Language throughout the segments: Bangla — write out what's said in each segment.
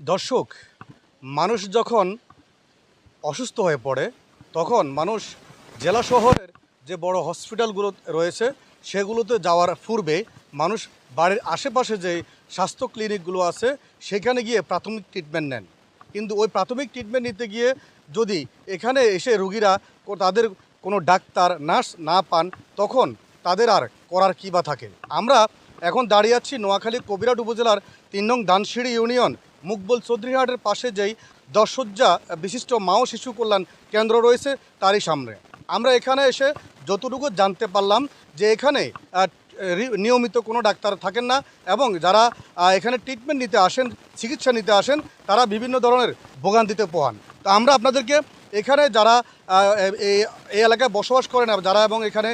দর্শক, মানুষ যখন অসুস্থ হয়ে পড়ে তখন মানুষ জেলা শহরের যে বড় হসপিটালগুলো রয়েছে সেগুলোতে যাওয়ার পূর্বে মানুষ বাড়ির আশেপাশে যে স্বাস্থ্য ক্লিনিকগুলো আছে সেখানে গিয়ে প্রাথমিক ট্রিটমেন্ট নেন। কিন্তু ওই প্রাথমিক ট্রিটমেন্ট নিতে গিয়ে যদি এখানে এসে রুগীরা তাদের কোনো ডাক্তার নার্স না পান তখন তাদের আর করার কী বা থাকে। আমরা এখন দাঁড়িয়ে আছি নোয়াখালী কবিরহাট উপজেলার ৩ নং ধানসিঁড়ি ইউনিয়ন মুকবুল চৌধুরীহাটের পাশে যেই ১০ শয্যা বিশিষ্ট মা ও শিশু কল্যাণ কেন্দ্র রয়েছে তারই সামনে। আমরা এখানে এসে যতটুকু জানতে পারলাম যে এখানে নিয়মিত কোনো ডাক্তার থাকেন না এবং যারা এখানে ট্রিটমেন্ট নিতে আসেন, চিকিৎসা নিতে আসেন, তারা বিভিন্ন ধরনের ভোগান্তিতে পোহান। তো আমরা আপনাদেরকে এখানে যারা এই এলাকায় বসবাস করেন যারা এবং এখানে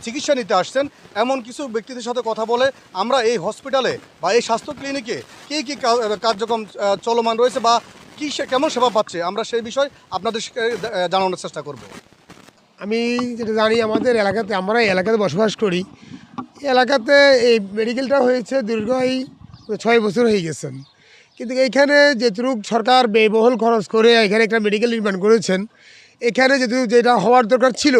চিকিৎসা নিতে আসছেন এমন কিছু ব্যক্তিদের সাথে কথা বলে আমরা এই হসপিটালে বা এই স্বাস্থ্য ক্লিনিকে কী কী কার্যক্রম চলমান রয়েছে বা কী কেমন সেবা পাচ্ছে আমরা সেই বিষয় আপনাদের জানানোর চেষ্টা করব। আমি যেটা জানি আমাদের এলাকাতে, আমরা এই এলাকাতে বসবাস করি, এই এলাকাতে এই মেডিকেলটা হয়েছে দীর্ঘ 6 বছর হয়ে গেছেন। কিন্তু এইখানে যেটুকু সরকার ব্যয়বহুল খরচ করে এখানে একটা মেডিকেল নির্মাণ করেছেন, এখানে যেটা হওয়ার দরকার ছিল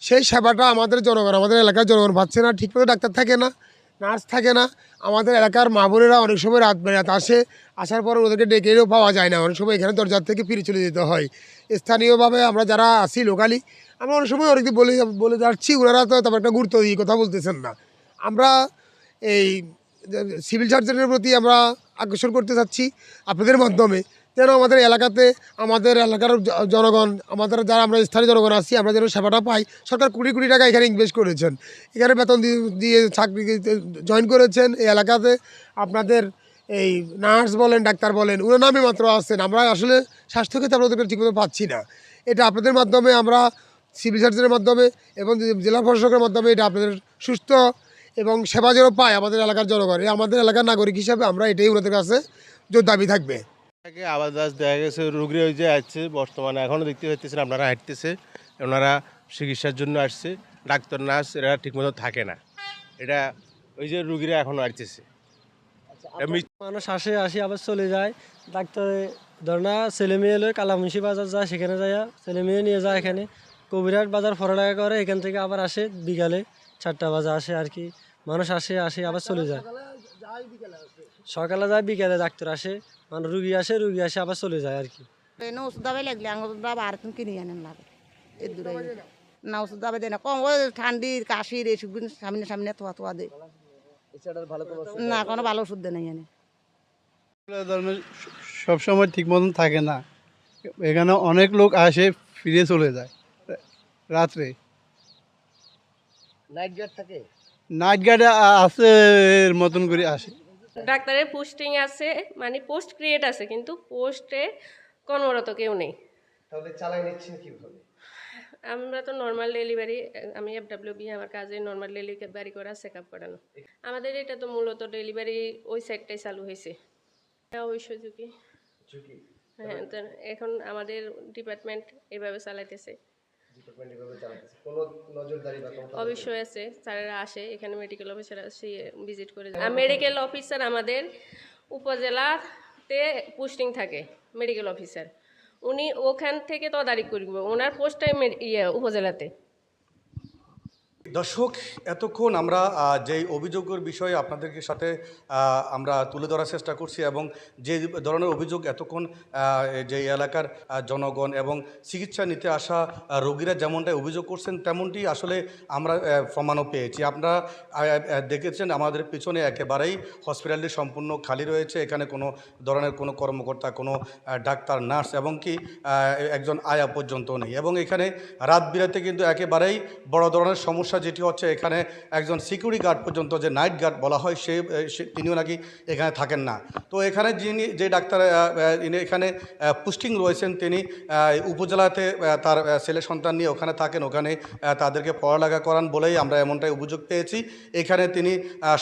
সেই সেবাটা আমাদের এলাকার জনগণ পাচ্ছে না। ঠিকমতো ডাক্তার থাকে না, নার্স থাকে না। আমাদের এলাকার মা বোনেরা অনেক সময় রাত আসার পর ওদেরকে ডেকেও পাওয়া যায় না। অনেক সময় এখানে দরজার থেকে ফিরে চলে যেতে হয়। স্থানীয়ভাবে আমরা যারা আছি লোকালি, আমরা অনেক সময় অনেকদিন বলে যাচ্ছি, ওনারা তো তেমন একটা গুরুত্ব দিয়ে কথা বলতেছেন না। আমরা এই সিভিল সার্জনের প্রতি আমরা আকর্ষণ করতে চাচ্ছি আপনাদের মাধ্যমে, যেন আমাদের এলাকাতে আমাদের এলাকার জনগণ, যারা আমরা স্থানীয় জনগণ আছি, আমরা যেন সেবাটা পাই। সরকার কোটি কোটি টাকা এখানে ইনভেস্ট করেছেন, এখানে বেতন দিয়ে চাকরি জয়েন করেছেন। এই এলাকাতে আপনাদের এই নার্স বলেন, ডাক্তার বলেন, ওনার নামে মাত্র আসছেন। আমরা আসলে স্বাস্থ্যক্ষেত্রে আমরা ওদেরকে ঠিকমতো পাচ্ছি না। এটা আপনাদের মাধ্যমে, আমরা সিভিল সার্জনের মাধ্যমে এবং জেলা প্রশাসকের মাধ্যমে এটা আপনাদের সুস্থ এবং সেবা যেন পায় আমাদের এলাকার জনগণ। আমাদের এলাকার নাগরিক হিসাবে আমরা এটাই ওনাদের কাছে জোর দাবি থাকবে। আবার দেখা গেছে রুগী ওই যে আসছে, বর্তমানে এখনও দেখতে পাচ্ছেন আপনারা হাঁটতেছে, ওনারা চিকিৎসার জন্য আসছে। ডাক্তার নার্স এরা ঠিকমতো থাকে না, এটা ওই যে রুগীরা এখনও আসতেছে। মানুষ আসি আবার চলে যায়। ডাক্তারে ধর না ছেলে মেয়ে এলো কালামুন্সি বাজার যায়, সেখানে যায় ছেলে মেয়ে নিয়ে যায়। এখানে কবিরহাট বাজার পড়ালেখা করে, এখান থেকে আবার আসে বিকালে 4টা বাজে আসে আর কি। মানুষ আসে আবার চলে যায়, সকালে যায় বিকালে ডাক্তার আসে, মানুষ রুগী আসে আবার চলে যায় আর কি। ওষুধ দাবাই লাগলে ওষুধ দাবা আর কিনে আনেন লাগে এর দূরে না, ওষুধ দাবাই দেয় না কম। ওই ঠান্ডির কাশির এইসব সামনে সামনে তোয়া দেয় না, কোনো ভালো ওষুধ দেয় নাই এনে। সবসময় ঠিক মতন থাকে না, এখানে অনেক লোক আসে ফিরে চলে যায় রাত্রে। নাইট গার্ড থাকে, নাইট গার্ডে আছে এর মতন করে আসে। ডাক্তারের পোস্টিং আছে, মানে পোস্ট ক্রিয়েট আছে, কিন্তু পোস্টে কর্মরত কেউ নেই। তাহলে চালাই নিচ্ছেন কিভাবে? আমরা তো নর্মাল ডেলিভারি, আমি FWB, আমার কাজে নর্মাল ডেলিভারি করা, চেক আপ করানো। আমাদের এটা তো মূলত ডেলিভারি ওই সাইডটাই চালু হয়েছে। অবশ্যই ঝুঁকি। হ্যাঁ, তো এখন আমাদের ডিপার্টমেন্ট এভাবে চালাইতেছে। অবশ্যই আছে, স্যারেরা আসে এখানে, মেডিকেল অফিসার আসে ভিজিট করে। মেডিকেল অফিসার আমাদের উপজেলাতে পোস্টিং থাকে, মেডিকেল অফিসার উনি ওখান থেকে তদারকি করবে, ওনার পোস্টটাই উপজেলাতে। দর্শক, এতক্ষণ আমরা যেই অভিযোগের বিষয়ে আপনাদেরকে সাথে আমরা তুলে ধরার চেষ্টা করছি এবং যে ধরনের অভিযোগ এতক্ষণ যে এলাকার জনগণ এবং চিকিৎসা নিতে আসা রোগীরা যেমনটাই অভিযোগ করছেন তেমনটি আসলে আমরা প্রমাণও পেয়েছি। আপনারা দেখেছেন আমাদের পিছনে একেবারেই হসপিটালটি সম্পূর্ণ খালি রয়েছে। এখানে কোনো ধরনের কোনো কর্মকর্তা, কোনো ডাক্তার, নার্স এবং কি একজন আয়া পর্যন্ত নেই। এবং এখানে রাত বিরাতে কিন্তু একেবারেই বড় ধরনের সমস্যা যেটি হচ্ছে, এখানে একজন সিকিউরিটি গার্ড পর্যন্ত, যে নাইট গার্ড বলা হয়, তিনিও নাকি এখানে থাকেন না। তো এখানে যে ডাক্তার এখানে পোস্টিং রয়েছেন তিনি উপজেলাতে তার ছেলে সন্তান নিয়ে ওখানে থাকেন, ওখানে তাদেরকে পড়ালেখা করান বলেই আমরা এমনটাই অভিযোগ পেয়েছি। এখানে তিনি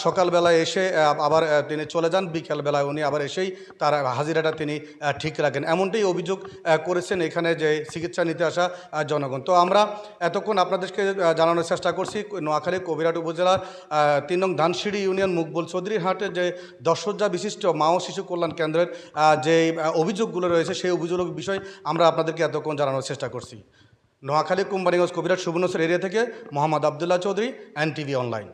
সকালবেলায় এসে আবার তিনি চলে যান, বিকালবেলায় উনি আবার এসেই তার হাজিরাটা তিনি ঠিক রাখেন, এমনটাই অভিযোগ করেছেন এখানে যে চিকিৎসা নিতে আসা জনগণ। তো আমরা এতক্ষণ আপনাদেরকে জানানোর চেষ্টা করছি নোয়াখালী কবিরহাট উপজেলার 3 নং ধানসিঁড়ি ইউনিয়ন মুকবুল চৌধুরীহাটের যে 10 শয্যা বিশিষ্ট মা ও ও শিশু কল্যাণ কেন্দ্রের যে অভিযোগগুলো রয়েছে সেই অভিযোগের বিষয় আমরা আপনাদেরকে এতক্ষণ জানানোর চেষ্টা করছি। নোয়াখালী কোম্পানিগঞ্জ কবিরাট সুবর্ণচর এরিয়া থেকে মোহাম্মদ আবদুল্লাহ চৌধুরী, NTV অনলাইন।